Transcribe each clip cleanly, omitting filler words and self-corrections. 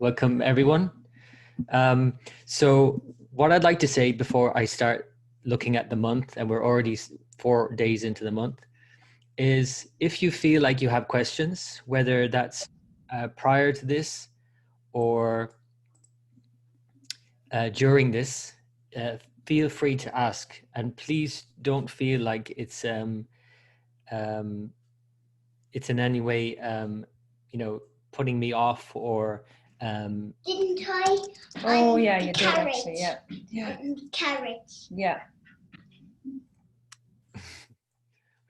Welcome, everyone. So what I'd like to say before I start looking at the month, and we're already 4 days into the month, is if you feel like you have questions, whether that's prior to this or during this, uh, feel free to ask. And please don't feel like um, it's in any way, putting me off or Didn't I? Oh, I'm yeah, the you did carrot. actually. Yeah. Yeah. I'm the carrot. Yeah.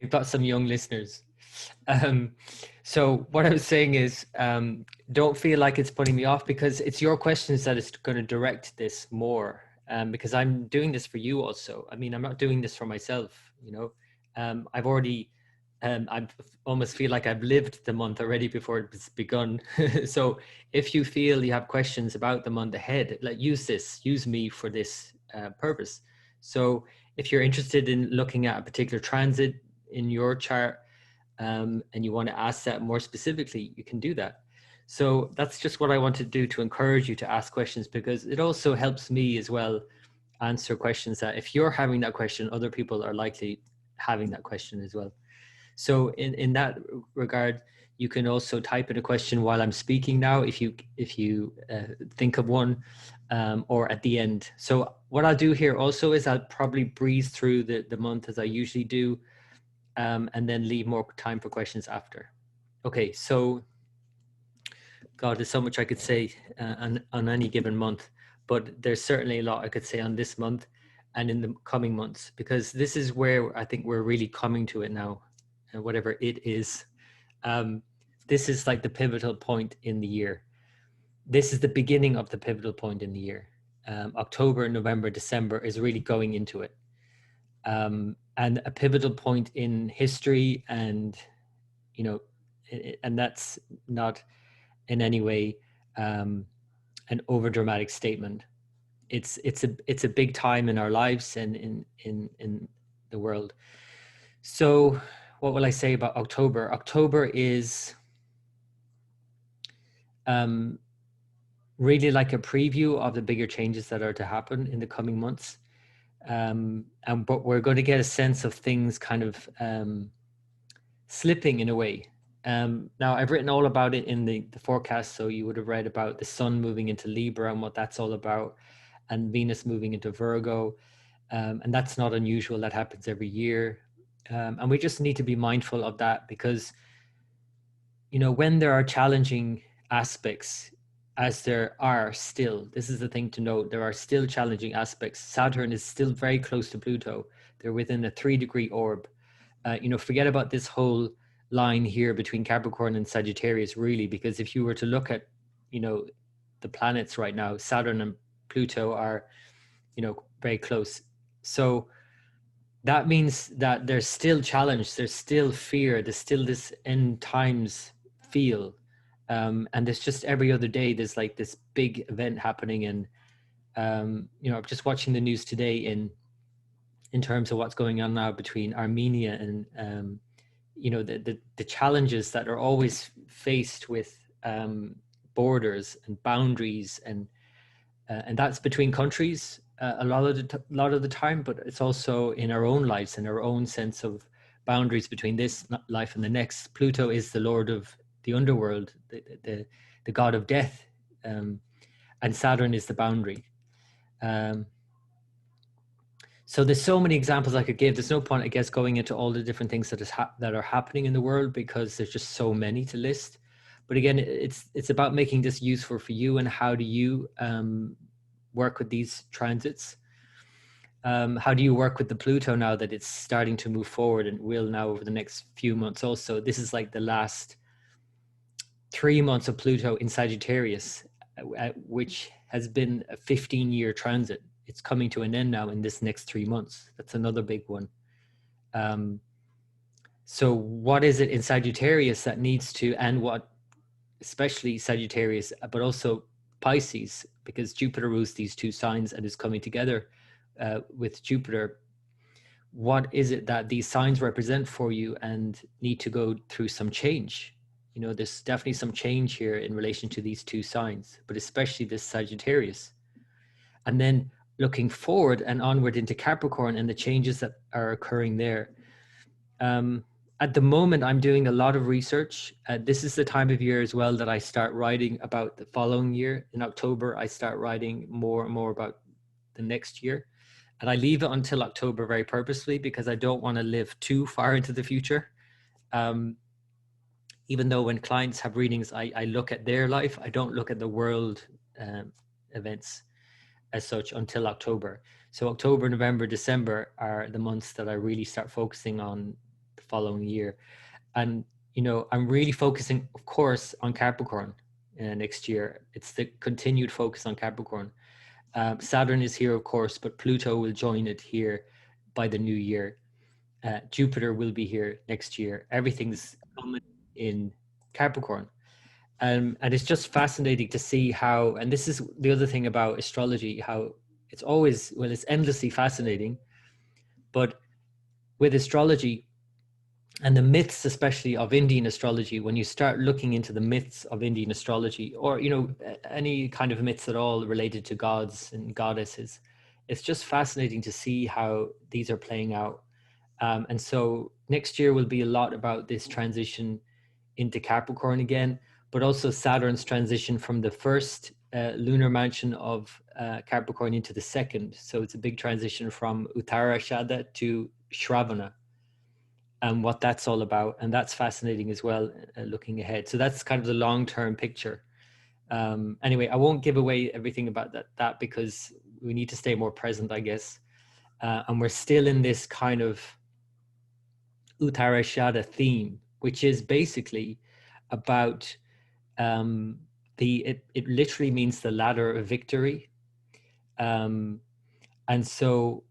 we've got some young listeners. So what I was saying is, don't feel like it's putting me off, because it's your questions that is going to direct this more. Because I'm doing this for you also. I mean, I'm not doing this for myself, I've already, I almost feel like I've lived the month already before it's begun. So if you feel you have questions about the month ahead, use me for this purpose. So if you're interested in looking at a particular transit in your chart, and you want to ask that more specifically, you can do that. So that's just what I want to do, to encourage you to ask questions, because it also helps me as well answer questions that if you're having that question, other people are likely having that question as well. So in that regard, you can also type in a question while I'm speaking now, if you think of one, or at the end. So what I'll do here also is I'll probably breeze through the month as I usually do, and then leave more time for questions after. Okay, so God, there's so much I could say on any given month, but there's certainly a lot I could say on this month and in the coming months, because this is where I think we're really coming to it now, and whatever it is. This is like the pivotal point in the year. This is the beginning of the pivotal point in the year. October, November, December is really going into it. And a pivotal point in history, and and that's not in any way an overdramatic statement. It's a big time in our lives and in the world. So what will I say about October? October is really like a preview of the bigger changes that are to happen in the coming months. But we're going to get a sense of things kind of slipping in a way. Now, I've written all about it in the forecast, so you would have read about the sun moving into Libra and what that's all about, and Venus moving into Virgo. And that's not unusual. That happens every year. And we just need to be mindful of that, because, when there are challenging aspects, as there are still, this is the thing to note, there are still challenging aspects. Saturn is still very close to Pluto. They're within a 3-degree orb. Forget about this whole line here between Capricorn and Sagittarius, really, because if you were to look at, the planets right now, Saturn and Pluto are, very close. So that means that there's still challenge, there's still fear, there's still this end times feel. And there's just every other day, there's like this big event happening. And, I'm just watching the news today in terms of what's going on now between Armenia and, the challenges that are always faced with borders and boundaries, and that's between countries a lot of the time, but it's also in our own lives and our own sense of boundaries between this life and the next. Pluto is the lord of the underworld, the god of death, and Saturn is the boundary. So there's so many examples I could give. There's no point, I guess, going into all the different things that are happening in the world, because there's just so many to list. But again, it's about making this useful for you, and how do you work with these transits? How do you work with the Pluto now that it's starting to move forward, and will now over the next few months also? This is like the last 3 months of Pluto in Sagittarius, which has been a 15-year transit. It's coming to an end now in this next 3 months. That's another big one. So what is it in Sagittarius that needs to, and what, especially Sagittarius, but also Pisces, because Jupiter rules these two signs and is coming together with Jupiter. What is it that these signs represent for you and need to go through some change? you know, there's definitely some change here in relation to these two signs, but especially this Sagittarius. And then looking forward and onward into Capricorn and the changes that are occurring there. At the moment, I'm doing a lot of research. This is the time of year as well that I start writing about the following year. In October, I start writing more and more about the next year. And I leave it until October very purposely because I don't want to live too far into the future. Even though when clients have readings, I look at their life, I don't look at the world events as such until October. So October, November, December are the months that I really start focusing on the following year. And, you know, I'm really focusing, of course, on Capricorn next year. It's the continued focus on Capricorn. Saturn is here, of course, but Pluto will join it here by the new year. Jupiter will be here next year. Everything's coming in Capricorn. And it's just fascinating to see how, and this is the other thing about astrology, how it's always, well, it's endlessly fascinating. But with astrology and the myths, especially of Indian astrology, when you start looking into the myths of Indian astrology, or, you know, any kind of myths at all related to gods and goddesses, it's just fascinating to see how these are playing out. And so next year will be a lot about this transition into Capricorn again, but also Saturn's transition from the first lunar mansion of Capricorn into the second. So it's a big transition from Uttarashada to Shravana and what that's all about. And that's fascinating as well, looking ahead. So that's kind of the long-term picture. Anyway, I won't give away everything about that because we need to stay more present, I guess. And we're still in this kind of Uttarashada theme, which is basically about it literally means the ladder of victory. And so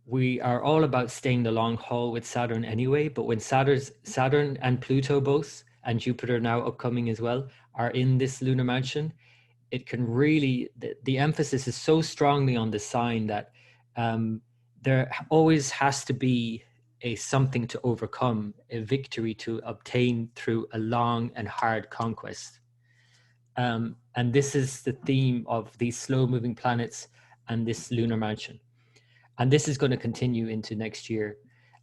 we are all about staying the long haul with Saturn anyway, but when Saturn and Pluto both, and Jupiter now upcoming as well, are in this lunar mansion, it can really, the emphasis is so strongly on the sign that there always has to be a something to overcome, a victory to obtain through a long and hard conquest. And this is the theme of these slow moving planets and this lunar mansion. And this is going to continue into next year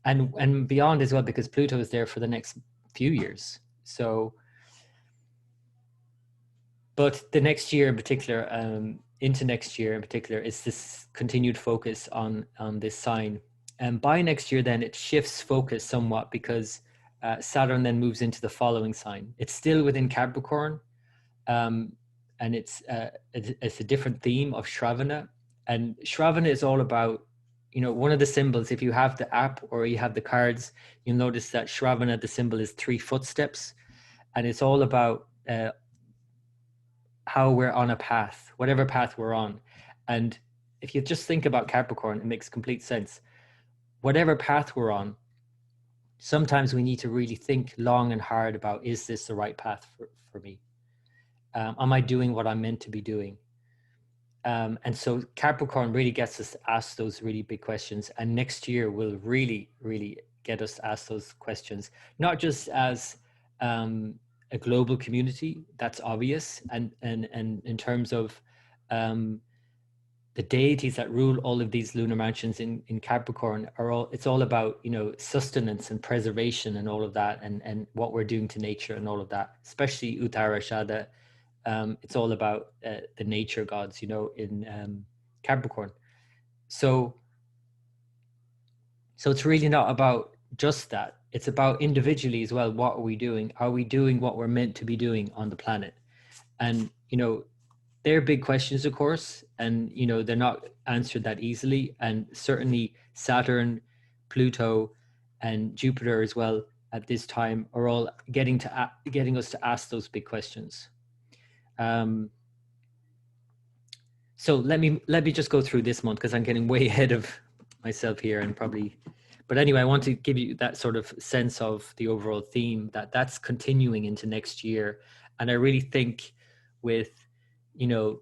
and beyond as well, because Pluto is there for the next few years. So, but the next year in particular, into next year in particular, is this continued focus on this sign. And by next year, then it shifts focus somewhat because Saturn then moves into the following sign. It's still within Capricorn, and it's a different theme of Shravana. And Shravana is all about, you know, one of the symbols, if you have the app or you have the cards, you'll notice that Shravana, the symbol is 3 footsteps. And it's all about how we're on a path, whatever path we're on. And if you just think about Capricorn, it makes complete sense. Whatever path we're on, sometimes we need to really think long and hard about, is this the right path for me? Am I doing what I'm meant to be doing? And so Capricorn really gets us to ask those really big questions. And next year will really, really get us to ask those questions, not just as a global community, that's obvious. And in terms of the deities that rule all of these lunar mansions in Capricorn it's all about, you know, sustenance and preservation and all of that, and what we're doing to nature and all of that, especially Uttarashada. It's all about the nature gods, you know, in Capricorn. So it's really not about just that. It's about individually as well. What are we doing? Are we doing what we're meant to be doing on the planet? And, you know, they're big questions, of course, and, you know, they're not answered that easily. And certainly Saturn, Pluto, and Jupiter as well at this time are all getting us to ask those big questions. So let me just go through this month because I'm getting way ahead of myself here and probably, but anyway, I want to give you that sort of sense of the overall theme that's continuing into next year. And I really think with, you know,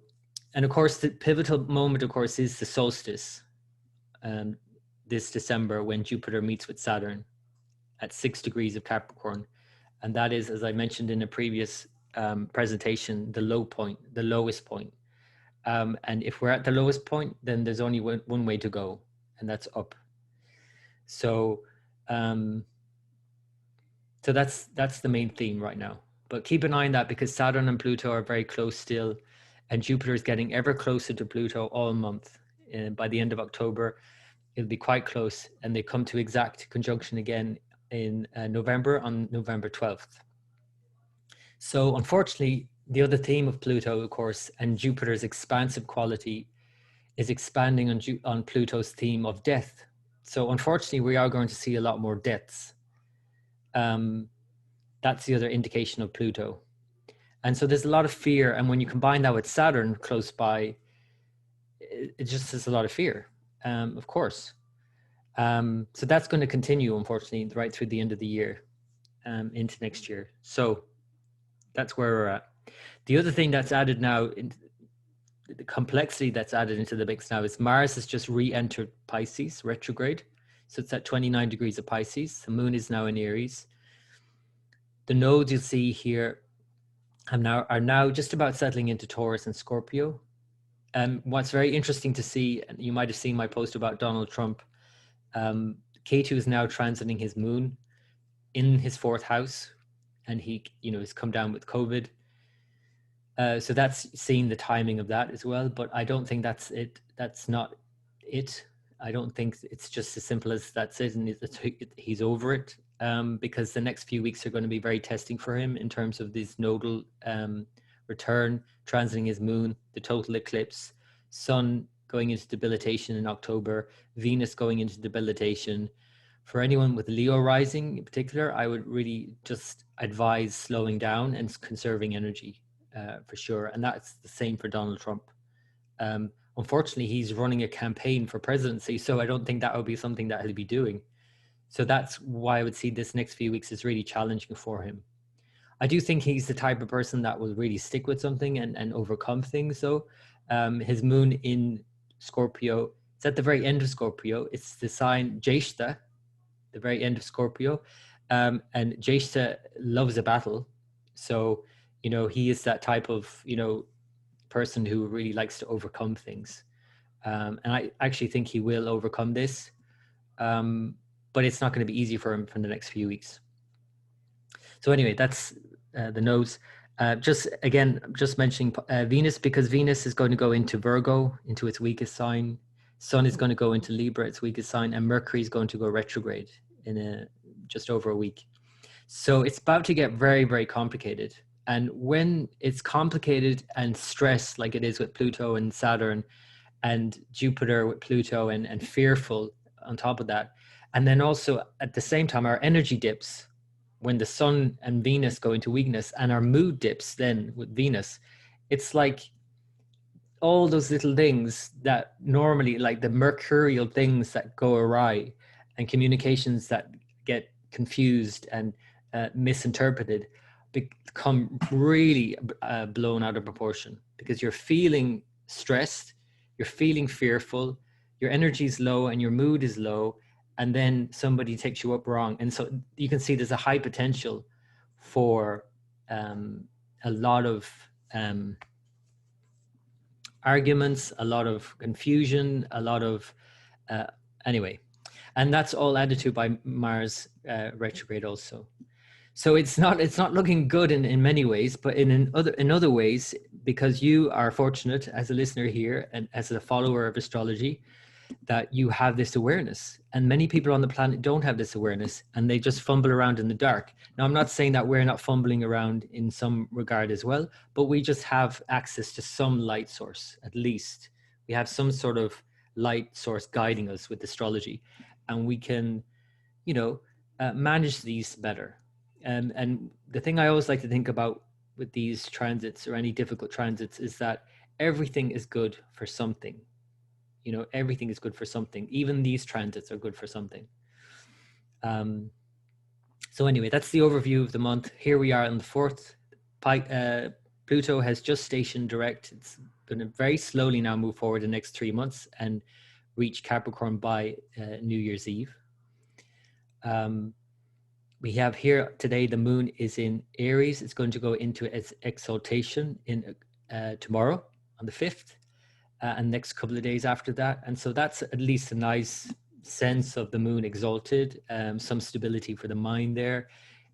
and of course the pivotal moment, of course, is the solstice this December when Jupiter meets with Saturn at 6 degrees of Capricorn. And that is, as I mentioned in a previous presentation, the low point, the lowest point. And if we're at the lowest point, then there's only one way to go, and that's up. So, so that's the main theme right now. But keep an eye on that, because Saturn and Pluto are very close still, and Jupiter is getting ever closer to Pluto all month. And by the end of October, it'll be quite close, and they come to exact conjunction again in November, on November 12th. So unfortunately, the other theme of Pluto, of course, and Jupiter's expansive quality is expanding on Pluto's theme of death. So unfortunately, we are going to see a lot more deaths. That's the other indication of Pluto. And so there's a lot of fear. And when you combine that with Saturn close by, it just is a lot of fear, of course. So that's going to continue, unfortunately, right through the end of the year, into next year. So that's where we're at. The other thing that's added now, the complexity that's added into the mix now, is Mars has just re-entered Pisces, retrograde. So it's at 29 degrees of Pisces. The moon is now in Aries. The nodes you'll see here are now just about settling into Taurus and Scorpio. What's very interesting to see, and you might have seen my post about Donald Trump, K2 is now transiting his moon in his fourth house, and he, has come down with COVID. So that's seeing the timing of that as well. But I don't think that's it. That's not it. I don't think it's just as simple as that's it, and he's over it. Because the next few weeks are going to be very testing for him in terms of this nodal return, transiting his moon, the total eclipse, Sun going into debilitation in October, Venus going into debilitation. For anyone with Leo rising in particular, I would really just advise slowing down and conserving energy, for sure. And that's the same for Donald Trump. Unfortunately, he's running a campaign for presidency, so I don't think that would be something that he'll be doing. So that's why I would see this next few weeks is really challenging for him. I do think he's the type of person that will really stick with something and overcome things. So his moon in Scorpio, it's at the very end of Scorpio. It's the sign Jeshta, the very end of Scorpio. And Jeshta loves a battle. So, he is that type of, person who really likes to overcome things. And I actually think he will overcome this. But it's not going to be easy for him for the next few weeks. So anyway, that's the nodes. Just mentioning Venus, because Venus is going to go into Virgo, into its weakest sign. Sun is going to go into Libra, its weakest sign, and Mercury is going to go retrograde in just over a week. So it's about to get very, very complicated. And when it's complicated and stressed, like it is with Pluto and Saturn, and Jupiter with Pluto, and fearful on top of that, and then also at the same time, our energy dips when the Sun and Venus go into weakness, and our mood dips then with Venus. It's like all those little things that normally, like the mercurial things that go awry, and communications that get confused and misinterpreted, become really blown out of proportion, because you're feeling stressed, you're feeling fearful, your energy is low and your mood is low, and then somebody takes you up wrong. And so you can see there's a high potential for a lot of arguments, a lot of confusion, a lot of anyway. And that's all added to by Mars retrograde also. So it's not looking good in many ways, but in other ways, because you are fortunate as a listener here and as a follower of astrology, that you have this awareness. And many people on the planet don't have this awareness, and they just fumble around in the dark. Now, I'm not saying that we're not fumbling around in some regard as well, but we just have access to some light source. At least we have some sort of light source guiding us with astrology, and we can, manage these better. And the thing I always like to think about with these transits, or any difficult transits, is that everything is good for something. Everything is good for something. Even these transits are good for something. So anyway, that's the overview of the month. Here we are on the 4th. Pluto has just stationed direct. It's going to very slowly now move forward the next 3 months and reach Capricorn by New Year's Eve. we have here today, the moon is in Aries. It's going to go into its exaltation in tomorrow on the 5th, and next couple of days after that. And so that's at least a nice sense of the moon exalted, some stability for the mind there.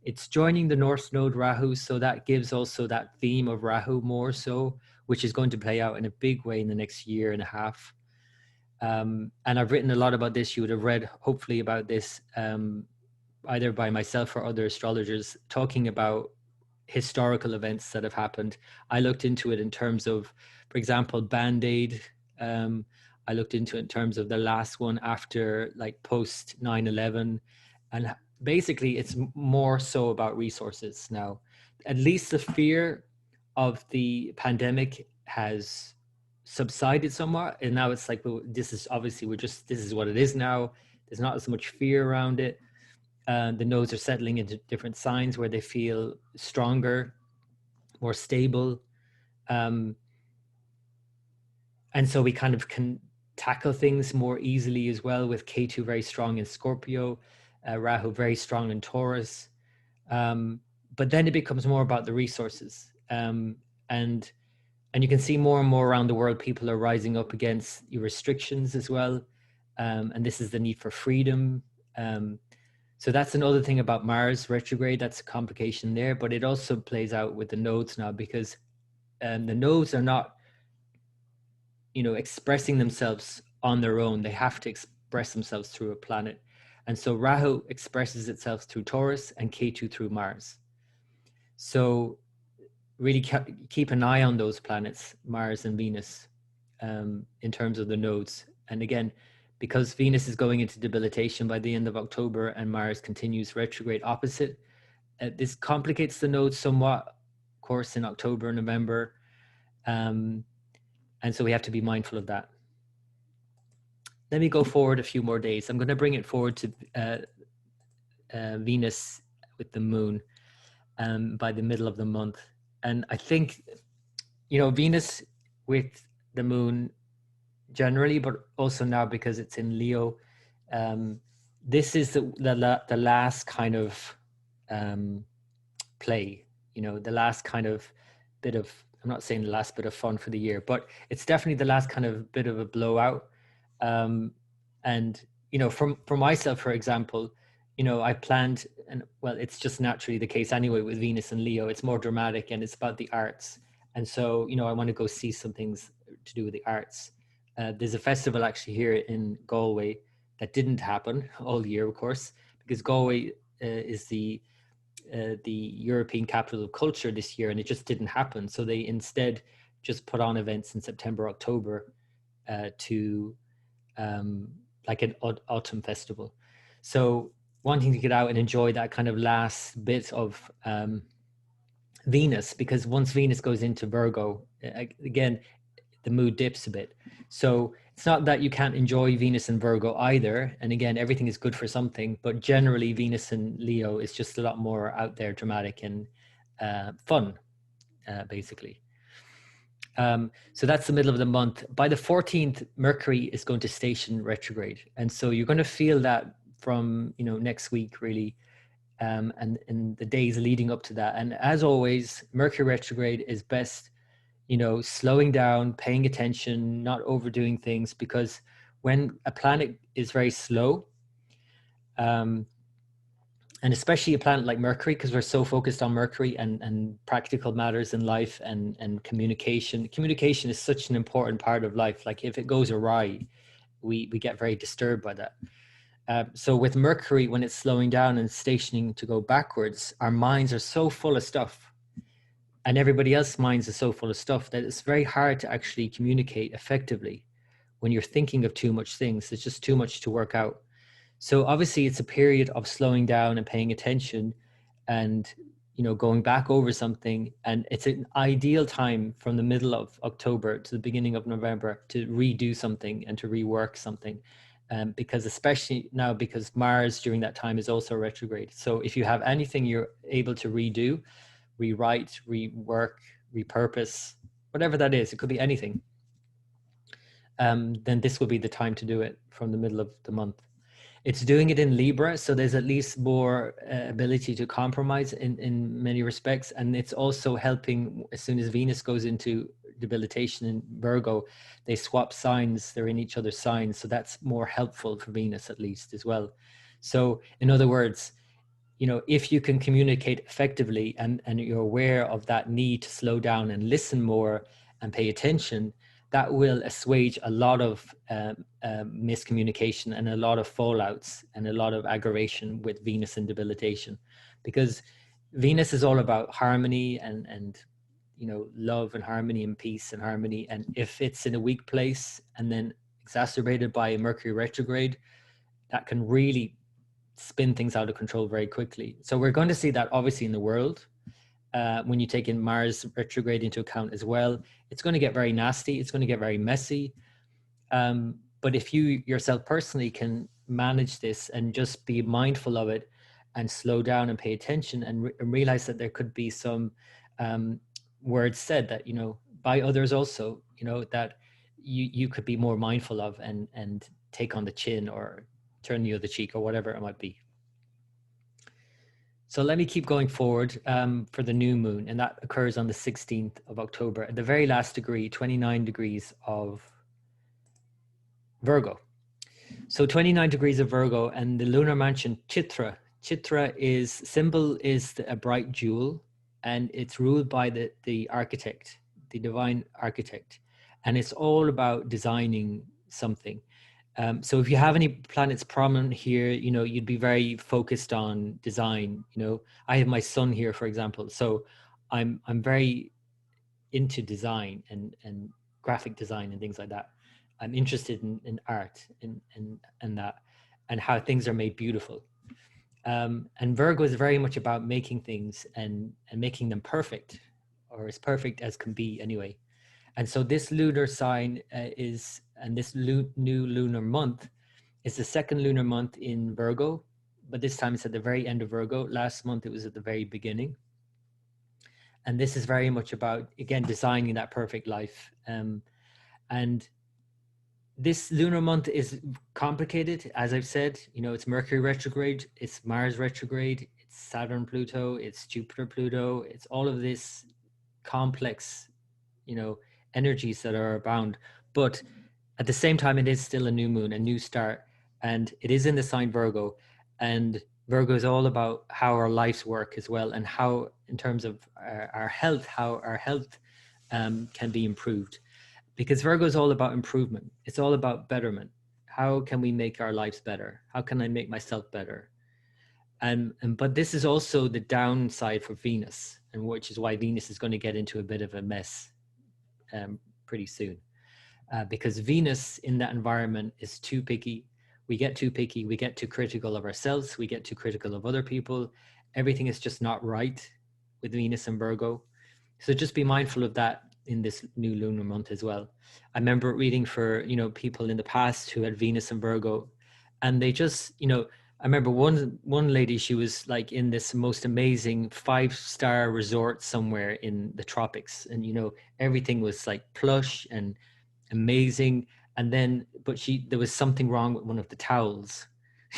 It's joining the North Node Rahu, so that gives also that theme of Rahu more so, which is going to play out in a big way in the next year and a half. And I've written a lot about this. You would have read, hopefully, about this either by myself or other astrologers talking about historical events that have happened. I looked into it in terms of, for example, Band-Aid. I looked into it in terms of the last one after, like, post 9/11. And basically, it's more so about resources now. At least the fear of the pandemic has subsided somewhat. And now it's like, well, this is obviously, this is what it is now. There's not as much fear around it. The nodes are settling into different signs where they feel stronger, more stable. And so we kind of can tackle things more easily as well, with K2 very strong in Scorpio, Rahu very strong in Taurus. But then it becomes more about the resources. And you can see more and more around the world, people are rising up against your restrictions as well. And this is the need for freedom. So that's another thing about Mars retrograde. That's a complication there, but it also plays out with the nodes now, because the nodes are not, expressing themselves on their own. They have to express themselves through a planet. And so Rahu expresses itself through Taurus and Ketu through Mars. So really keep an eye on those planets, Mars and Venus, in terms of the nodes. And again, because Venus is going into debilitation by the end of October and Mars continues retrograde opposite, this complicates the nodes somewhat, of course, in October, November. And so we have to be mindful of that. Let me go forward a few more days. I'm going to bring it forward to Venus with the moon by the middle of the month. And I think, Venus with the moon generally, but also now because it's in Leo, this is the last kind of play, the last kind of bit of, I'm not saying the last bit of fun for the year, but it's definitely the last kind of bit of a blowout. And, for myself, for example, I planned, and well, it's just naturally the case anyway with Venus and Leo, it's more dramatic and it's about the arts. And so, I want to go see some things to do with the arts. There's a festival actually here in Galway that didn't happen all year, of course, because Galway is the European capital of culture this year, and it just didn't happen. So they instead just put on events in September, October to like an autumn festival. So wanting to get out and enjoy that kind of last bit of Venus, because once Venus goes into Virgo, again, the mood dips a bit. So it's not that you can't enjoy Venus and Virgo either. And again, everything is good for something, but generally Venus and Leo is just a lot more out there, dramatic and fun, basically. So that's the middle of the month. By the 14th, Mercury is going to station retrograde. And so you're going to feel that from, next week, really, and in the days leading up to that. And as always, Mercury retrograde is best, slowing down, paying attention, not overdoing things, because when a planet is very slow, and especially a planet like Mercury, because we're so focused on Mercury and practical matters in life and communication. Communication is such an important part of life. Like if it goes awry, we get very disturbed by that. So with Mercury, when it's slowing down and stationing to go backwards, our minds are so full of stuff, and everybody else's minds are so full of stuff, that it's very hard to actually communicate effectively when you're thinking of too much things. It's just too much to work out. So obviously it's a period of slowing down and paying attention and, going back over something. And it's an ideal time from the middle of October to the beginning of November to redo something and to rework something. Because especially now, because Mars during that time is also retrograde. So if you have anything you're able to redo, rewrite, rework, repurpose, whatever that is, it could be anything, then this will be the time to do it from the middle of the month. It's doing it in Libra, so there's at least more ability to compromise in many respects. And it's also helping as soon as Venus goes into debilitation in Virgo, they swap signs, they're in each other's signs. So that's more helpful for Venus at least as well. So in other words, you know, if you can communicate effectively and you're aware of that need to slow down and listen more and pay attention, that will assuage a lot of miscommunication and a lot of fallouts and a lot of aggravation with Venus and debilitation, because Venus is all about harmony and you know, love and harmony and peace and harmony. And if it's in a weak place and then exacerbated by a Mercury retrograde, that can really spin things out of control very quickly. So we're going to see that obviously in the world. When you take in Mars retrograde into account as well, it's going to get very nasty. It's going to get very messy. But if you yourself personally can manage this and just be mindful of it and slow down and pay attention and realize that there could be some words said that, you know, by others also, you know, that you could be more mindful of and take on the chin or turn the other cheek or whatever it might be. So let me keep going forward for the new moon, and that occurs on the 16th of October at the very last degree, 29 degrees of Virgo. So 29 degrees of Virgo, and the lunar mansion Chitra. Chitra is symbol is a bright jewel, and it's ruled by the architect, the divine architect, and it's all about designing something. So if you have any planets prominent here, you know, you'd be very focused on design. You know, I have my son here, for example. So I'm very into design and graphic design and things like that. I'm interested in art and that, and how things are made beautiful. And Virgo is very much about making things and making them perfect, or as perfect as can be anyway. And so this lunar sign and this new lunar month is the second lunar month in Virgo, but this time it's at the very end of Virgo. Last month it was at the very beginning. And this is very much about, again, designing that perfect life. And this lunar month is complicated, as I've said. You know, it's Mercury retrograde, it's Mars retrograde, it's Saturn Pluto, it's Jupiter Pluto, it's all of this complex, you know, energies that are abound. But at the same time, it is still a new moon, a new start, and it is in the sign Virgo. And Virgo is all about how our lives work as well, and how, in terms of our health, how our health can be improved. Because Virgo is all about improvement. It's all about betterment. How can we make our lives better? How can I make myself better? But this is also the downside for Venus, and which is why Venus is going to get into a bit of a mess pretty soon. Because Venus in that environment is too picky. We get too picky. We get too critical of ourselves. We get too critical of other people. Everything is just not right with Venus and Virgo. So just be mindful of that in this new lunar month as well. I remember reading for, you know, people in the past who had Venus and Virgo, and they just, you know, I remember one lady, she was like in this most amazing 5-star resort somewhere in the tropics, and you know, everything was like plush and amazing. And then, but there was something wrong with one of the towels.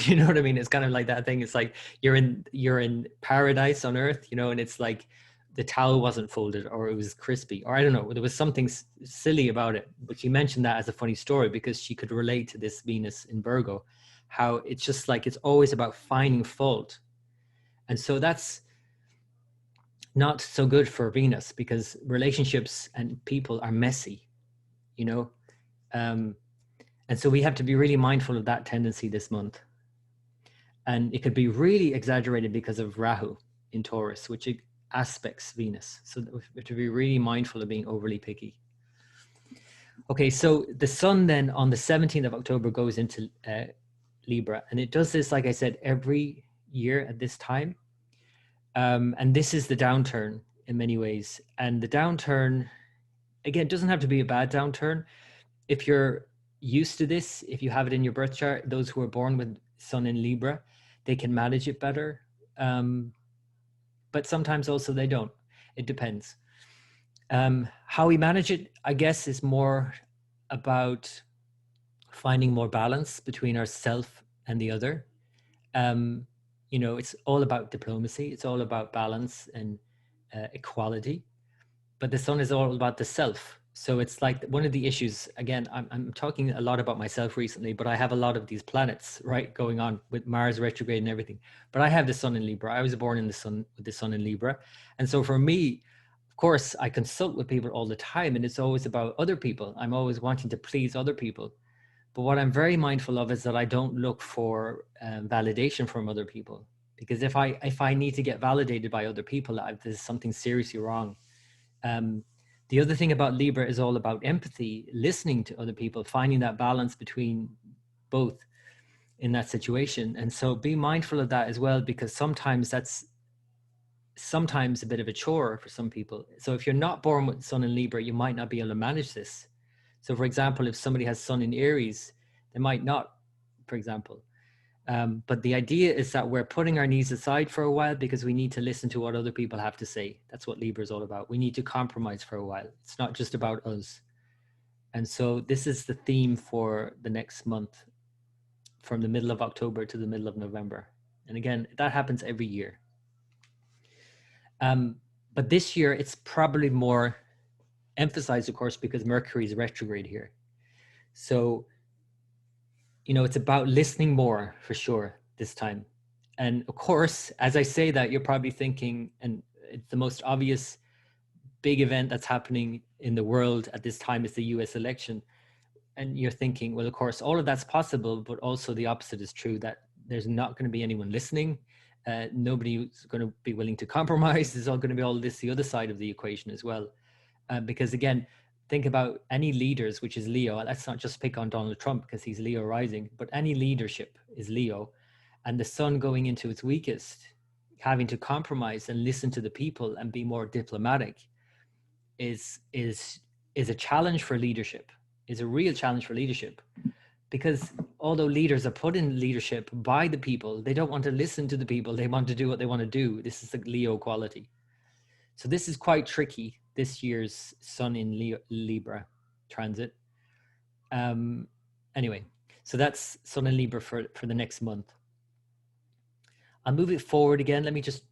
You know what I mean? It's kind of like that thing. It's like you're in paradise on earth, you know, and it's like the towel wasn't folded, or it was crispy, or I don't know, there was something silly about it. But she mentioned that as a funny story because she could relate to this Venus in Virgo, how it's just like it's always about finding fault. And so that's not so good for Venus, because relationships and people are messy, you know. And so we have to be really mindful of that tendency this month. And it could be really exaggerated because of Rahu in Taurus, which aspects Venus. So we have to be really mindful of being overly picky. Okay, so the sun then on the 17th of October goes into Libra, and it does this, like I said, every year at this time. And this is the downturn in many ways. And the downturn, again, doesn't have to be a bad downturn. If you're used to this, if you have it in your birth chart, those who are born with sun in Libra, they can manage it better. But sometimes also they don't. It depends. How we manage it, I guess, is more about finding more balance between our self and the other. Um, you know, it's all about diplomacy. It's all about balance and equality. But the sun is all about the self. So it's like one of the issues. Again, I'm talking a lot about myself recently, but I have a lot of these planets right going on with Mars retrograde and everything. But I have the sun in Libra. I was born in the sun with the sun in Libra, and so for me, of course, I consult with people all the time, and it's always about other people. I'm always wanting to please other people. But what I'm very mindful of is that I don't look for validation from other people, because if I need to get validated by other people, there's something seriously wrong. Um, the other thing about Libra is all about empathy, listening to other people, finding that balance between both in that situation. And so be mindful of that as well, because sometimes that's sometimes a bit of a chore for some people. So if you're not born with Sun in Libra, you might not be able to manage this. So for example, if somebody has Sun in Aries, they might not, for example. But the idea is that we're putting our needs aside for a while because we need to listen to what other people have to say. That's what Libra is all about. We need to compromise for a while. It's not just about us. And so this is the theme for the next month, from the middle of October to the middle of November. And again, that happens every year. But this year, it's probably more emphasized, of course, because Mercury is retrograde here. So, you know, it's about listening more for sure this time. And of course, as I say that, you're probably thinking, and it's the most obvious big event that's happening in the world at this time is the US election. And you're thinking, well, of course, all of that's possible, but also the opposite is true, that there's not going to be anyone listening. Nobody's going to be willing to compromise. There's all going to be all this, the other side of the equation as well. Because again, think about any leaders, which is Leo. Let's not just pick on Donald Trump because he's Leo rising, but any leadership is Leo. And the sun going into its weakest, having to compromise and listen to the people and be more diplomatic is a challenge for leadership, is a real challenge for leadership. Because although leaders are put in leadership by the people, they don't want to listen to the people. They want to do what they want to do. This is the Leo quality. So this is quite tricky, this year's Sun in Libra transit. Anyway, so that's Sun in Libra for the next month. I'll move it forward again. Let me just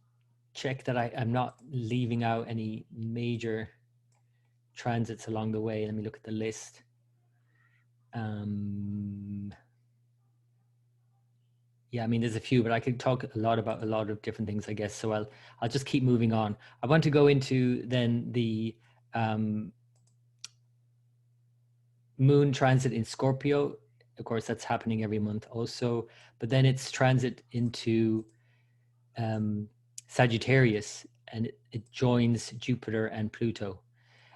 check that I'm not leaving out any major transits along the way. Let me look at the list. Yeah, I mean, there's a few, but I could talk a lot about a lot of different things, I guess. So I'll just keep moving on. I want to go into then the moon transit in Scorpio. Of course, that's happening every month also, but then it's transit into Sagittarius, and it joins Jupiter and Pluto.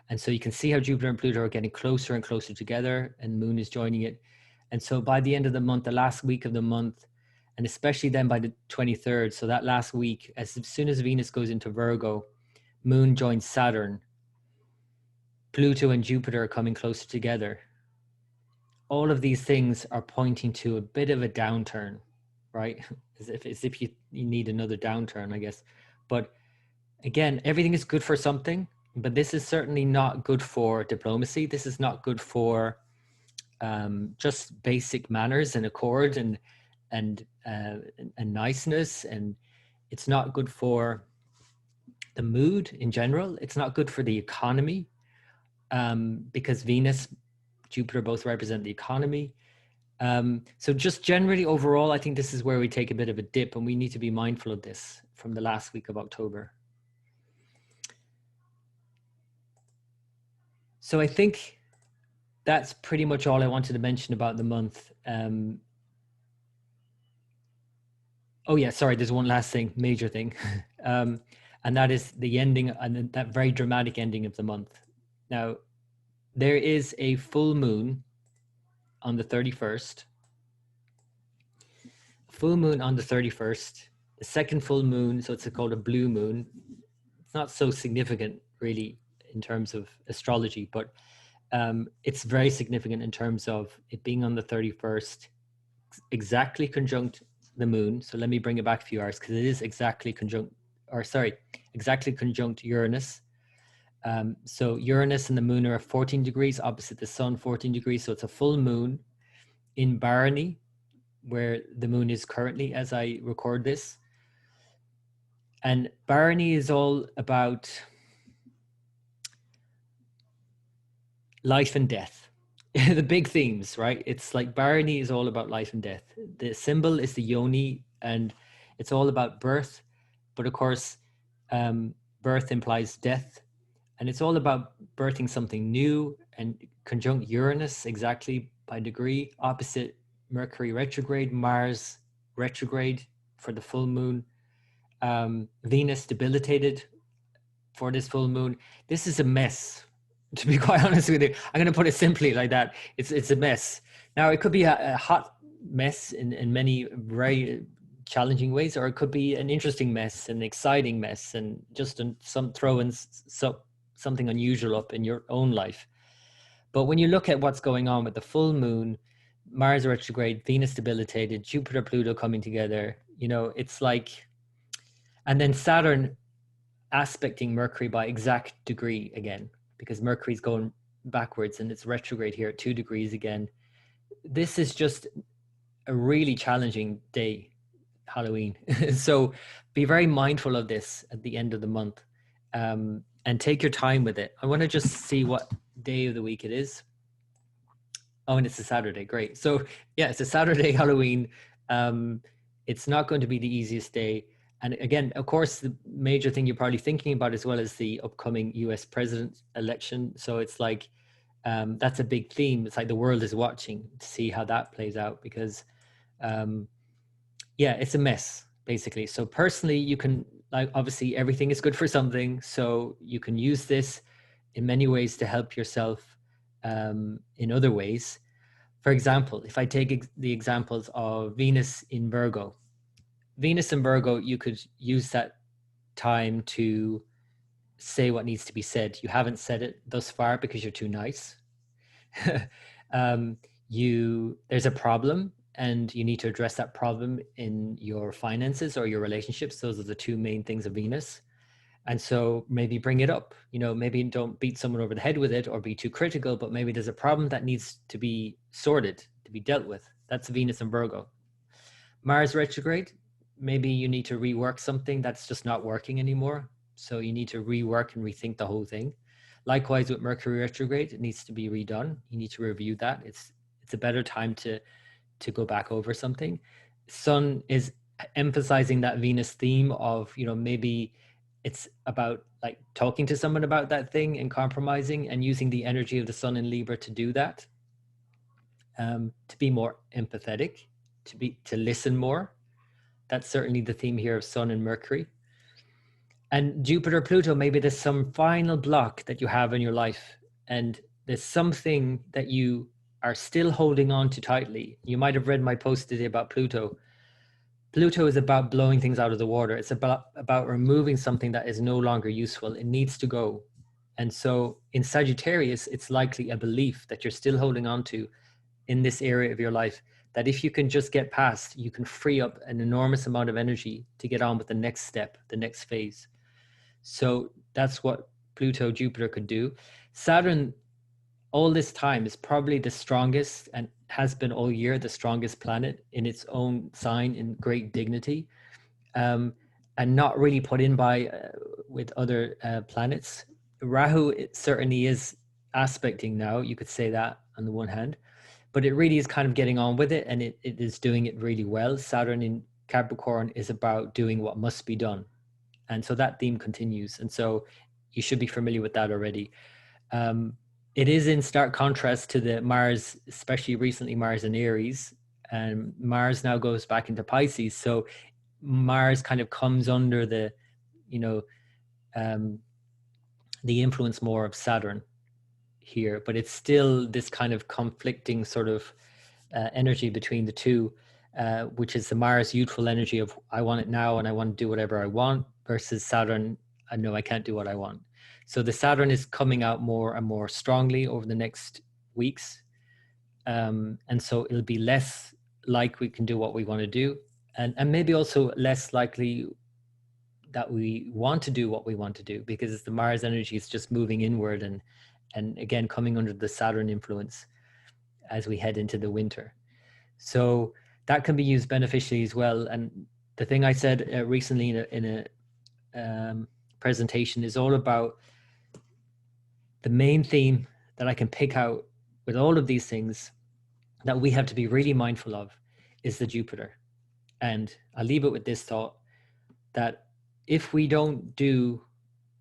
And so you can see how Jupiter and Pluto are getting closer and closer together, and moon is joining it. And so by the end of the month, the last week of the month, and especially then by the 23rd, so that last week, as soon as Venus goes into Virgo, moon joins Saturn, Pluto and Jupiter are coming closer together. All of these things are pointing to a bit of a downturn, right? As if you need another downturn, I guess. But again, everything is good for something, but this is certainly not good for diplomacy. This is not good for just basic manners and accord and niceness, and it's not good for the mood in general. It's not good for the economy, because Venus, Jupiter both represent the economy. So just generally overall, I think this is where we take a bit of a dip, and we need to be mindful of this from the last week of October. So I think that's pretty much all I wanted to mention about the month. Oh yeah, sorry, there's one last thing, major thing. And that is the ending, and that very dramatic ending of the month. Now, there is a full moon on the 31st. Full moon on the 31st. The second full moon, so it's called a blue moon. It's not so significant, really, in terms of astrology, but it's very significant in terms of it being on the 31st, exactly conjunct the moon. So let me bring it back a few hours, because it is exactly conjunct Uranus. So Uranus and the moon are 14 degrees opposite the sun, 14 degrees. So it's a full moon in Barony, where the moon is currently as I record this. And barony is all about life and death. The big themes, right? It's like barony is all about life and death. The symbol is the yoni, and it's all about birth. But of course, birth implies death. And it's all about birthing something new, and conjunct Uranus exactly by degree, opposite Mercury retrograde, Mars retrograde for the full moon, Venus debilitated for this full moon. This is a mess, to be quite honest with you. I'm going to put it simply like that. It's a mess. Now, it could be a hot mess in many very challenging ways, or it could be an interesting mess, an exciting mess, and just some throwing something unusual up in your own life. But when you look at what's going on with the full moon, Mars retrograde, Venus debilitated, Jupiter, Pluto coming together, it's like, and then Saturn aspecting Mercury by exact degree again, because Mercury's going backwards and it's retrograde here at 2 degrees again. This is just a really challenging day, Halloween. So be very mindful of this at the end of the month, and take your time with it. I want to just see what day of the week it is. Oh, and it's a Saturday. Great. So yeah, it's a Saturday, Halloween. It's not going to be the easiest day. And again, of course, the major thing you're probably thinking about as well as the upcoming US president election. So it's like, that's a big theme. It's like the world is watching to see how that plays out, because yeah, it's a mess basically. So personally, you can, like, obviously everything is good for something. So you can use this in many ways to help yourself in other ways. For example, if I take the examples of Venus in Virgo, you could use that time to say what needs to be said. You haven't said it thus far because you're too nice. There's a problem and you need to address that problem in your finances or your relationships. Those are the two main things of Venus. And so maybe bring it up, maybe don't beat someone over the head with it or be too critical, but maybe there's a problem that needs to be sorted, to be dealt with. That's Venus and Virgo. Mars retrograde, maybe you need to rework something that's just not working anymore. So you need to rework and rethink the whole thing. Likewise with Mercury retrograde, it needs to be redone. You need to review that. It's a better time to go back over something. Sun is emphasizing that Venus theme of, maybe it's about like talking to someone about that thing and compromising and using the energy of the Sun in Libra to do that, to be more empathetic, to listen more. That's certainly the theme here of Sun and Mercury. And Jupiter, Pluto, maybe there's some final block that you have in your life, and there's something that you are still holding on to tightly. You might have read my post today about Pluto. Pluto is about blowing things out of the water. It's about removing something that is no longer useful. It needs to go. And so in Sagittarius, it's likely a belief that you're still holding on to in this area of your life, that if you can just get past, you can free up an enormous amount of energy to get on with the next step, the next phase. So that's what Pluto, Jupiter could do. Saturn, all this time, is probably the strongest and has been all year the strongest planet in its own sign in great dignity, and not really put in by with other planets. Rahu, it certainly is aspecting now, you could say that on the one hand, but it really is kind of getting on with it, and it is doing it really well. Saturn in Capricorn is about doing what must be done. And so that theme continues. And so you should be familiar with that already. It is in stark contrast to the Mars, especially recently Mars in Aries, and Mars now goes back into Pisces. So Mars kind of comes under the influence more of Saturn here, but it's still this kind of conflicting sort of energy between the two, which is the Mars youthful energy of I want it now and I want to do whatever I want, versus Saturn, I know I can't do what I want. So the Saturn is coming out more and more strongly over the next weeks. And so it'll be less like we can do what we want to do, and maybe also less likely that we want to do what we want to do, because the Mars energy is just moving inward and again coming under the Saturn influence as we head into the winter. So that can be used beneficially as well. And the thing I said recently in a presentation is all about the main theme that I can pick out with all of these things that we have to be really mindful of is the Jupiter. And I'll leave it with this thought that if we don't do,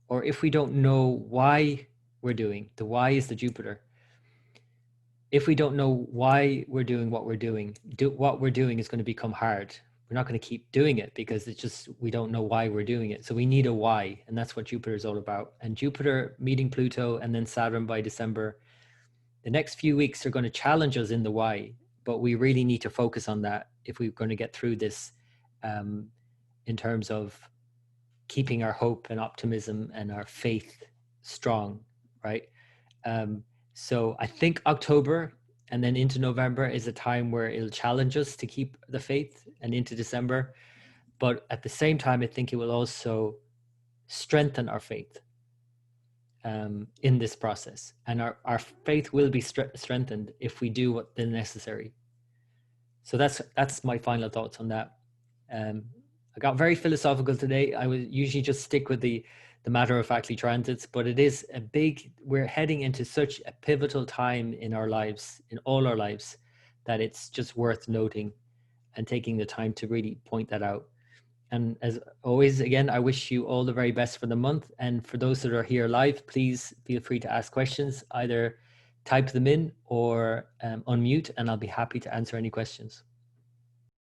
or if we don't know why we're doing, the why is the Jupiter. If we don't know why we're doing what we're doing, what we're doing is going to become hard. We're not going to keep doing it because it's just, we don't know why we're doing it. So we need a why. And that's what Jupiter is all about. And Jupiter meeting Pluto and then Saturn by December, the next few weeks are going to challenge us in the why, but we really need to focus on that if we're going to get through this, in terms of keeping our hope and optimism and our faith strong, right? So I think October and then into November is a time where it'll challenge us to keep the faith, and into December. But at the same time, I think it will also strengthen our faith in this process. And our faith will be strengthened if we do what the necessary. So that's my final thoughts on that. I got very philosophical today. I would usually just stick with the matter-of-factly transits, but it is we're heading into such a pivotal time in our lives, in all our lives, that it's just worth noting and taking the time to really point that out. And as always, again, I wish you all the very best for the month. And for those that are here live, please feel free to ask questions, either type them in or unmute, and I'll be happy to answer any questions.